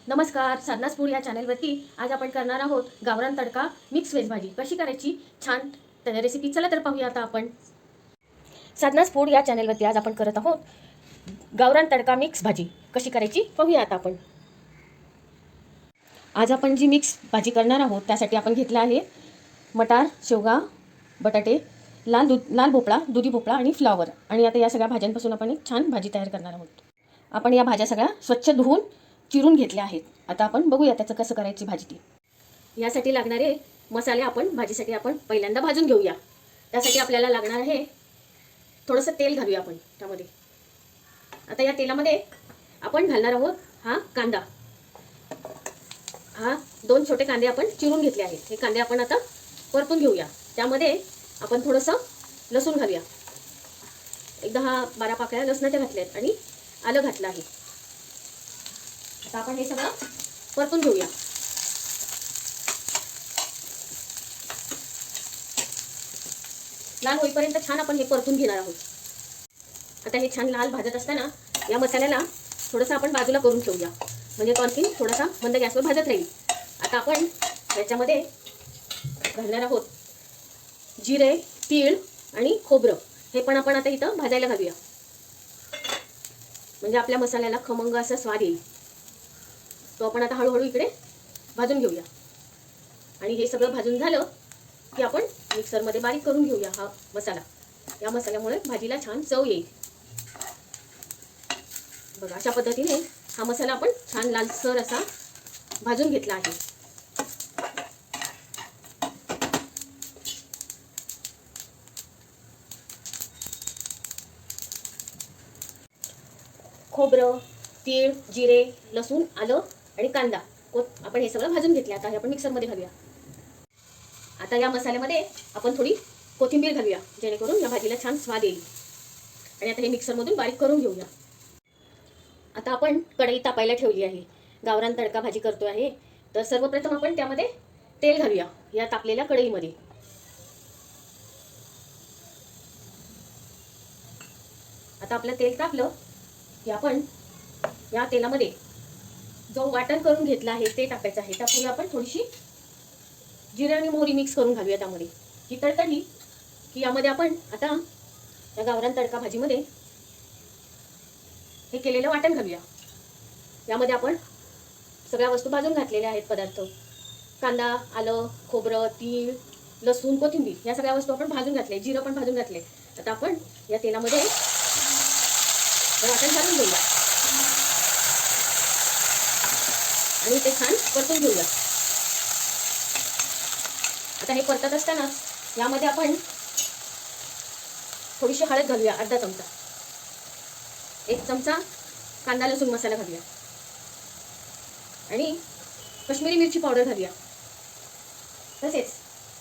नमस्कार, साधनास फूड या चॅनलवरती आज आपण करणार आहोत गावरान तडका मिक्स व्हेज भाजी कशी करायची छान रेसिपी. चला तर पाहूया आता आपण. साधनास फूड या चॅनलवरती आज आपण करत आहोत गावरान तडका मिक्स भाजी कशी करायची पाहूया आता आपण. आज आपण जी मिक्स भाजी करणार आहोत त्यासाठी आपण घेतला आहे मटार, शेवगा, बटाटे, लाल भोपळा, दुधी भोपळा आणि फ्लावर. आणि आता या सगळ्या भाज्यांपासून आपण एक छान भाजी तयार करणार आहोत. आपण या भाज्या सगळ्या स्वच्छ धुवून चिरून घेतल्या आहेत. आता आपण बघूया त्याचं कसं करायची भाजी ती. यासाठी लागणारे मसाले आपण भाजीसाठी आपण पहिल्यांदा भाजून घेऊया. त्यासाठी आपल्याला लागणार आहे थोडंसं तेल घालूया आपण त्यामध्ये. आता या तेलामध्ये आपण घालणार आहोत हा कांदा. हा 2 छोटे कांदे आपण चिरून घेतले आहेत. हे कांदे आपण आता परतून घेऊया. त्यामध्ये आपण थोडंसं लसूण घालूया. एक 10-12 पाकळ्या लसणाच्या घातल्यात आणि आलं घातलं आहे. आता आपण हे सगळं परतून घेऊया. लाल होईपर्यंत छान आपण हे परतून घेणार आहोत. आता हे छान लाल भाजत असताना या मसाल्याला थोडंसं आपण बाजूला करून ठेवूया, म्हणजे तो आणखी थोडासा मंद गॅसवर भाजत राहील. आता आपण याच्यामध्ये घालणार आहोत जिरे, तीळ आणि खोबरं. हे पण आपण आता इथं भाजायला घालूया, म्हणजे आपल्या मसाल्याला खमंग असा स्वाद येईल. तो आपण आता हळूहळू इकडे भाजून घेऊया. आणि हे सगळं भाजून झालं की आपण मिक्सरमध्ये बारीक करून घेऊया हा मसाला. या मसाल्यामुळे भाजीला छान चव येईल. बघा, अशा पद्धतीने हा मसाला आपण छान लालसर असा भाजून घेतला आहे. खोबरं, तीळ, जिरे, लसूण, आलं आणि कांदा आपण हे सगळं भाजून घेतलं. आता हे आपण मिक्सरमध्ये घालूया. आता या मसाल्यामध्ये आपण थोडी कोथिंबीर घालूया, जेणेकरून या भाजीला छान स्वाद येईल. आणि आता हे मिक्सरमधून बारीक करून घेऊया. आता आपण कढई तापायला ठेवली आहे. गावरान तडका भाजी करतो आहे, तर सर्वप्रथम आपण त्यामध्ये तेल घालूया या तापलेल्या कढईमध्ये. आता आपलं तेल तापलं की आपण या तेलामध्ये जो वाटण करून घेतला आहे ते टाकायचं आहे. त्यापूर्वी आपण थोडीशी जिरे आणि मोहरी मिक्स करून घालूया त्यामध्ये. ही तडतडली की यामध्ये आपण आता या गावरान तडका भाजीमध्ये हे केलेलं वाटण घालूया. यामध्ये आपण सगळ्या वस्तू भाजून घातलेल्या आहेत पदार्थ. कांदा, आलं, खोबरं, तीळ, लसूण, कोथिंबीर या सगळ्या वस्तू आपण भाजून घातले. जिरं पण भाजून घातले. आता आपण या तेलामध्ये वाटण घालून घेऊया आणि ते छान परतून घेऊया. आता हे परतत असताना यामध्ये आपण थोडीशी हळद घालूया, अर्धा चमचा. 1 चमचा कांदा लसूण मसाला घालूया आणि काश्मीरी मिरची पावडर घालूया. तसेच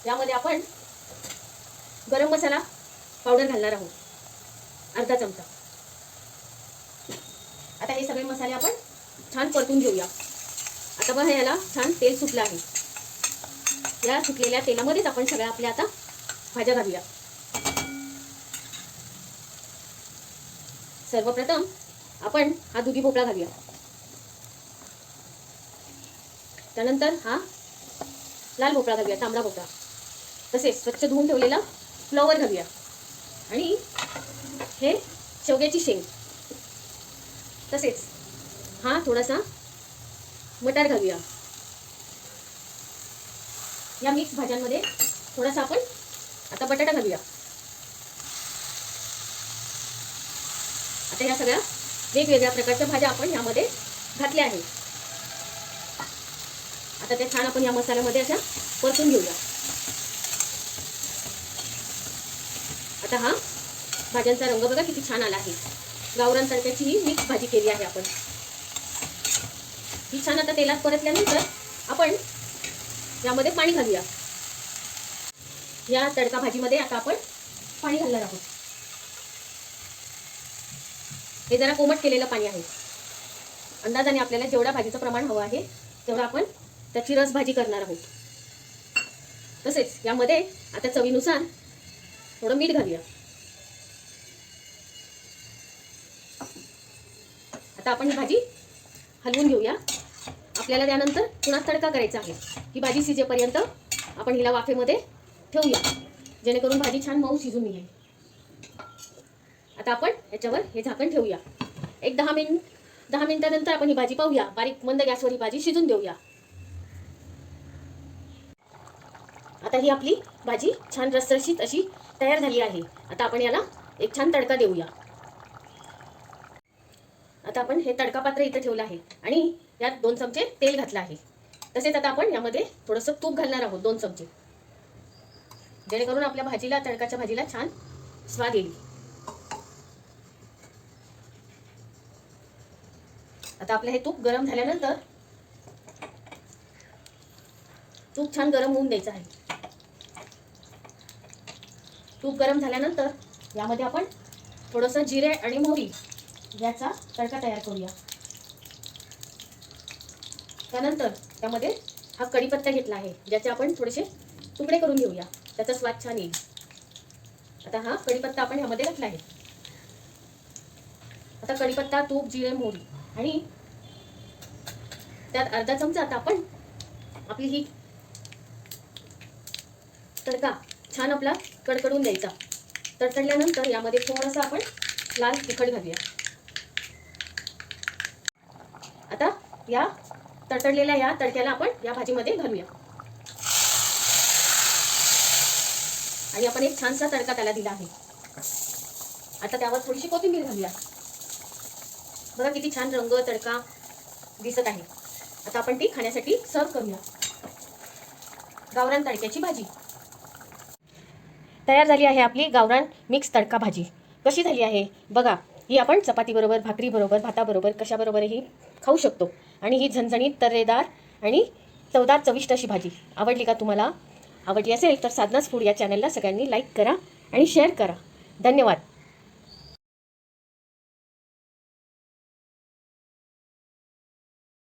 यामध्ये आपण गरम मसाला पावडर घालणार आहोत, अर्धा चमचा. आता हे सगळे मसाले आपण छान परतून घेऊया. आता बघा, याला छान तेल सुटलं आहे. या सुटलेल्या तेलामध्येच आपण सगळ्या आपल्या आता भाज्या घालूया. सर्वप्रथम आपण हा दुधी भोपळा घालूया. त्यानंतर हा लाल भोपळा घालूया, तांबडा भोपळा. तसेच स्वच्छ धुवून ठेवलेला फ्लॉवर घालूया आणि हे शेवग्याची शेंग. तसेच हा थोडासा मटार घालूया. या मिक्स भाज्यांमध्ये थोडासा आपण आता बटाटा घालूया. आता या सगळ्या वेगवेगळ्या प्रकारच्या भाज्या आपण यामध्ये घातल्या आहेत. आता त्या छान आपण या मसाल्यामध्ये अशा परतून घेऊया. आता हा भाज्यांचा रंग बघा किती छान आला आहे. गावरान तडक्याची ही मिक्स भाजी केली आहे आपण. ही छान आता तेलात परतल्यानंतर आपण यामध्ये पाणी घालूया. या तडका भाजीमध्ये आता आपण पाणी घालणार आहोत. हे जरा कोमट केलेलं पाणी आहे. अंदाजाने आपल्याला जेवढ्या भाजीचं प्रमाण हवं आहे तेवढं आपण त्याची रस भाजी करणार आहोत. तसेच यामध्ये आता चवीनुसार थोडं मीठ घालूया. आता आपण ही भाजी हलवून घेऊया. आपल्याला त्यानंतर पुन्हा तडका करायचा आहे. ही भाजी शिजेपर्यंत आपण हिला वाफेमध्ये ठेवूया, जेणेकरून भाजी छान मऊ शिजून येईल. आता आपण याच्यावर हे झाकण ठेवूया. एक 10 मिनिटानंतर आपण ही भाजी पाहूया. बारीक मंद गॅसवर ही भाजी शिजून देऊया. आता ही आपली भाजी छान रसरशीत अशी तयार झाली आहे. आता आपण याला एक छान तडका देऊया. आता आपण हे तडका पात्र इथे ठेवलं आहे आणि यात 2 चमचे तेल घातलं आहे. तसेच आता आपण यामध्ये थोडंसं तूप घालणार आहोत, 2 चमचे, जेणेकरून आपल्या भाजीला, तडकाच्या भाजीला छान स्वाद येईल. आता आपलं हे तूप गरम झाल्यानंतर तूप छान गरम होऊन द्यायचं आहे. तूप गरम झाल्यानंतर यामध्ये आपण थोडंसं जिरे आणि मोहरी याचा तडका तयार करूया. त्यानंतर त्यामध्ये हा कढीपत्ता घेतला आहे, ज्याचे आपण थोडेसे तुकडे करून घेऊया, त्याचा स्वाद छान येईल. आता हा कढीपत्ता आपण यामध्ये घातला आहे. आता कढीपत्ता, तूप, जिरे, मोहरी आणि त्यात अर्धा चमचा आता आपण आपली ही तडका छान आपला कडकडून द्यायचा. तडतडल्यानंतर यामध्ये थोडंसं आपण लाल तिखट घालूया. आता या तडतडलेल्या या तडक्याला आपण या भाजीमध्ये घालूया आणि आपण एक छानसा तडका त्याला दिला आहे. आता त्यावर थोडीशी कोथिंबीर घालूया. बघा किती छान रंग, तडका दिसत आहे. आता आपण ती खाण्यासाठी सर्व करूया. गावरान तडक्याची भाजी तयार झाली आहे. आपली गावरान मिक्स तडका भाजी कशी झाली आहे बघा. ही आपण चपातीबरोबर, भाकरीबरोबर, भाताबरोबर, कशाबरोबरही खाऊ शकतो. आणि ही झणझणीत, तर्रेदार आणि चवदार, चविष्ट अशी भाजी आवडली का तुम्हाला? आवडली असेल तर साधनाच फूड या चॅनलला सगळ्यांनी लाईक करा आणि शेअर करा. धन्यवाद.